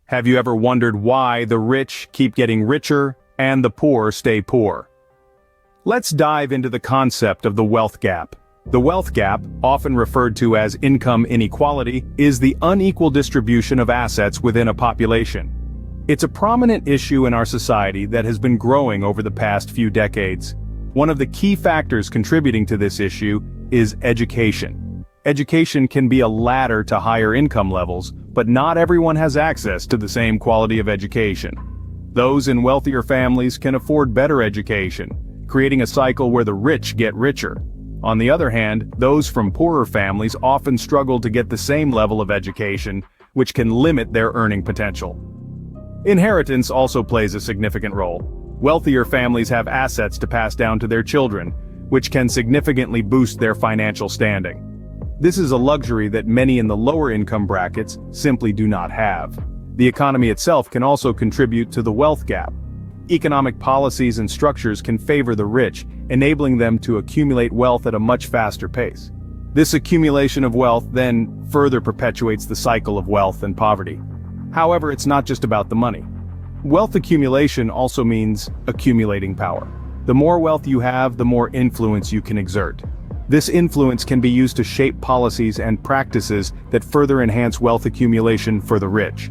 Have you ever wondered why the rich keep getting richer and the poor stay poor? Let's dive into the concept of the wealth gap. The wealth gap, often referred to as income inequality, is the unequal distribution of assets within a population. It's a prominent issue in our society that has been growing over the past few decades. One of the key factors contributing to this issue is education. Education can be a ladder to higher income levels, but not everyone has access to the same quality of education. Those in wealthier families can afford better education, creating a cycle where the rich get richer. On the other hand, those from poorer families often struggle to get the same level of education, which can limit their earning potential. Inheritance also plays a significant role. Wealthier families have assets to pass down to their children, which can significantly boost their financial standing. This is a luxury that many in the lower income brackets simply do not have. The economy itself can also contribute to the wealth gap. Economic policies and structures can favor the rich, enabling them to accumulate wealth at a much faster pace. This accumulation of wealth then further perpetuates the cycle of wealth and poverty. However, it's not just about the money. Wealth accumulation also means accumulating power. The more wealth you have, the more influence you can exert. This influence can be used to shape policies and practices that further enhance wealth accumulation for the rich.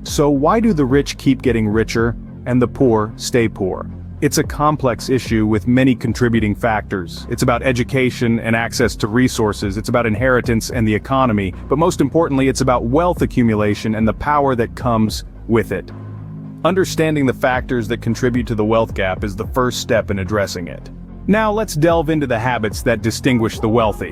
So why do the rich keep getting richer and the poor stay poor? It's a complex issue with many contributing factors. It's about education and access to resources, it's about inheritance and the economy, but most importantly, it's about wealth accumulation and the power that comes with it. Understanding the factors that contribute to the wealth gap is the first step in addressing it. Now let's delve into the habits that distinguish the wealthy.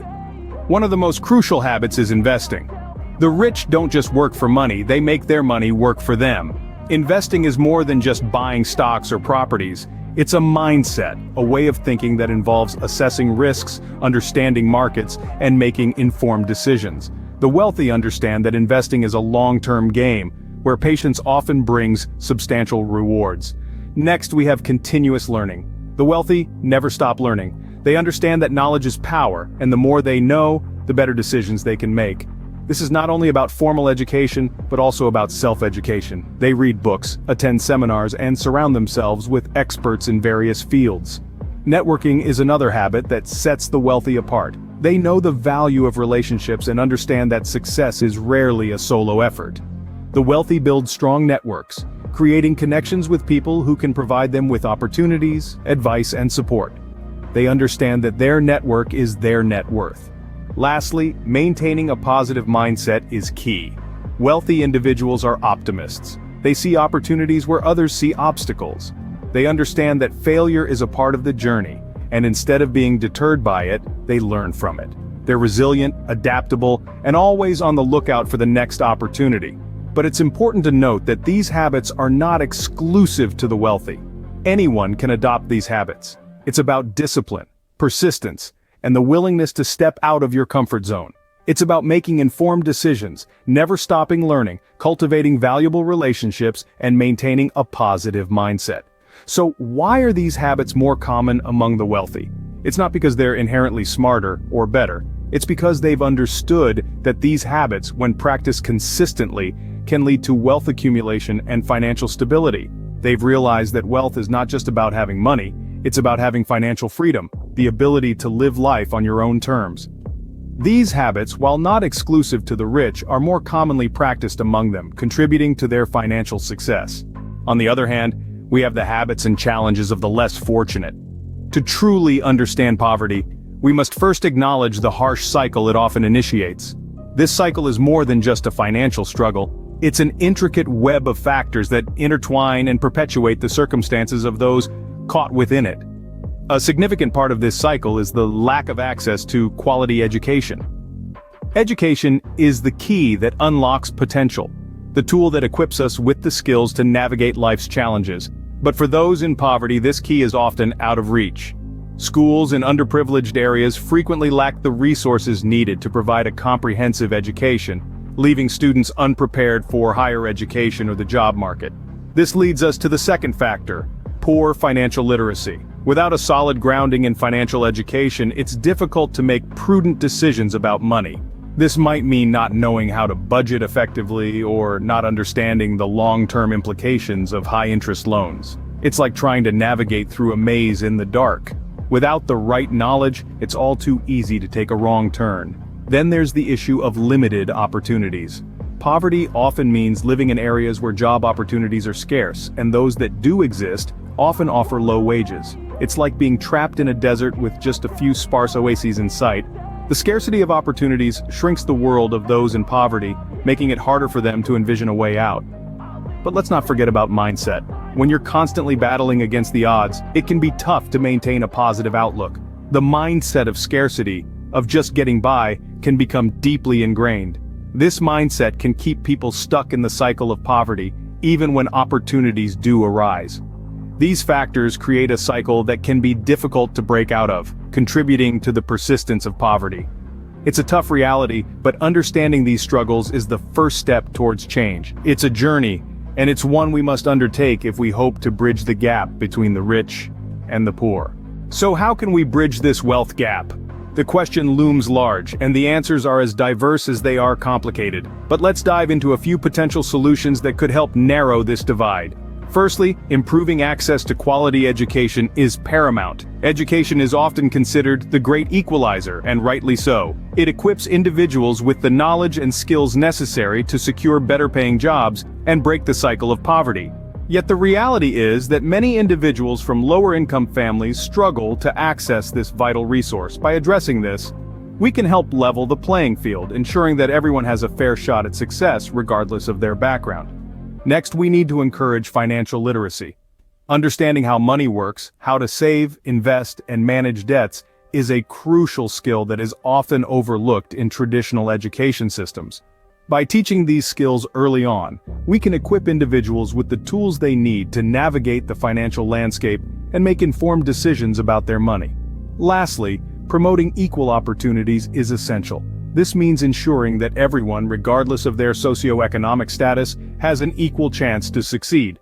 One of the most crucial habits is investing. The rich don't just work for money, they make their money work for them. Investing is more than just buying stocks or properties. It's a mindset, a way of thinking that involves assessing risks, understanding markets, and making informed decisions. The wealthy understand that investing is a long-term game, where patience often brings substantial rewards. Next, we have continuous learning. The wealthy never stop learning. They understand that knowledge is power, and the more they know, the better decisions they can make. This is not only about formal education, but also about self-education. They read books, attend seminars, and surround themselves with experts in various fields. Networking is another habit that sets the wealthy apart. They know the value of relationships and understand that success is rarely a solo effort. The wealthy build strong networks, creating connections with people who can provide them with opportunities, advice, and support. They understand that their network is their net worth. Lastly, maintaining a positive mindset is key. Wealthy individuals are optimists. They see opportunities where others see obstacles. They understand that failure is a part of the journey, and instead of being deterred by it, they learn from it. They're resilient, adaptable, and always on the lookout for the next opportunity. But it's important to note that these habits are not exclusive to the wealthy. Anyone can adopt these habits. It's about discipline, persistence, and the willingness to step out of your comfort zone. It's about making informed decisions, never stopping learning, cultivating valuable relationships, and maintaining a positive mindset. So why are these habits more common among the wealthy? It's not because they're inherently smarter or better. It's because they've understood that these habits, when practiced consistently, can lead to wealth accumulation and financial stability. They've realized that wealth is not just about having money, it's about having financial freedom, the ability to live life on your own terms. These habits, while not exclusive to the rich, are more commonly practiced among them, contributing to their financial success. On the other hand, we have the habits and challenges of the less fortunate. To truly understand poverty, we must first acknowledge the harsh cycle it often initiates. This cycle is more than just a financial struggle. It's an intricate web of factors that intertwine and perpetuate the circumstances of those caught within it. A significant part of this cycle is the lack of access to quality education. Education is the key that unlocks potential, the tool that equips us with the skills to navigate life's challenges. But for those in poverty, this key is often out of reach. Schools in underprivileged areas frequently lack the resources needed to provide a comprehensive education, leaving students unprepared for higher education or the job market. This leads us to the second factor: poor financial literacy. Without a solid grounding in financial education, it's difficult to make prudent decisions about money. This might mean not knowing how to budget effectively or not understanding the long-term implications of high-interest loans. It's like trying to navigate through a maze in the dark. Without the right knowledge, it's all too easy to take a wrong turn. Then there's the issue of limited opportunities. Poverty often means living in areas where job opportunities are scarce, and those that do exist often offer low wages. It's like being trapped in a desert with just a few sparse oases in sight. The scarcity of opportunities shrinks the world of those in poverty, making it harder for them to envision a way out. But let's not forget about mindset. When you're constantly battling against the odds, it can be tough to maintain a positive outlook. The mindset of scarcity, of just getting by, can become deeply ingrained. This mindset can keep people stuck in the cycle of poverty, even when opportunities do arise. These factors create a cycle that can be difficult to break out of, contributing to the persistence of poverty. It's a tough reality, but understanding these struggles is the first step towards change. It's a journey, and it's one we must undertake if we hope to bridge the gap between the rich and the poor. So how can we bridge this wealth gap? The question looms large, and the answers are as diverse as they are complicated. But let's dive into a few potential solutions that could help narrow this divide. Firstly, improving access to quality education is paramount. Education is often considered the great equalizer, and rightly so. It equips individuals with the knowledge and skills necessary to secure better-paying jobs and break the cycle of poverty. Yet the reality is that many individuals from lower-income families struggle to access this vital resource. By addressing this, we can help level the playing field, ensuring that everyone has a fair shot at success regardless of their background. Next, we need to encourage financial literacy. Understanding how money works, how to save, invest, and manage debts is a crucial skill that is often overlooked in traditional education systems. By teaching these skills early on, we can equip individuals with the tools they need to navigate the financial landscape and make informed decisions about their money. Lastly, promoting equal opportunities is essential. This means ensuring that everyone, regardless of their socioeconomic status, has an equal chance to succeed.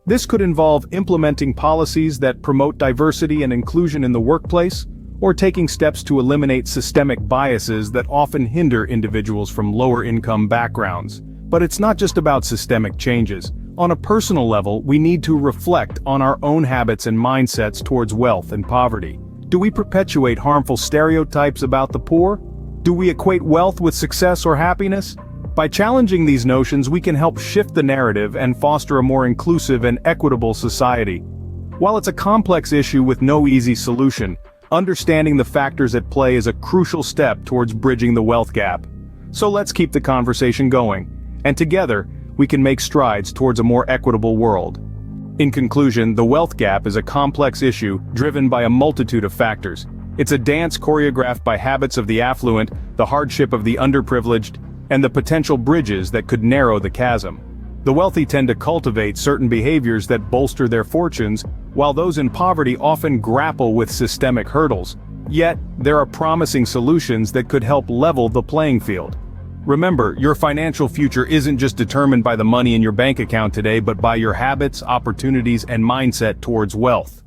This could involve implementing policies that promote diversity and inclusion in the workplace, or taking steps to eliminate systemic biases that often hinder individuals from lower-income backgrounds. But it's not just about systemic changes. On a personal level, we need to reflect on our own habits and mindsets towards wealth and poverty. Do we perpetuate harmful stereotypes about the poor? Do we equate wealth with success or happiness? By challenging these notions, we can help shift the narrative and foster a more inclusive and equitable society. While it's a complex issue with no easy solution, understanding the factors at play is a crucial step towards bridging the wealth gap. So let's keep the conversation going, and together, we can make strides towards a more equitable world. In conclusion, the wealth gap is a complex issue driven by a multitude of factors. It's a dance choreographed by habits of the affluent, the hardship of the underprivileged, and the potential bridges that could narrow the chasm. The wealthy tend to cultivate certain behaviors that bolster their fortunes, while those in poverty often grapple with systemic hurdles. Yet, there are promising solutions that could help level the playing field. Remember, your financial future isn't just determined by the money in your bank account today, but by your habits, opportunities, and mindset towards wealth.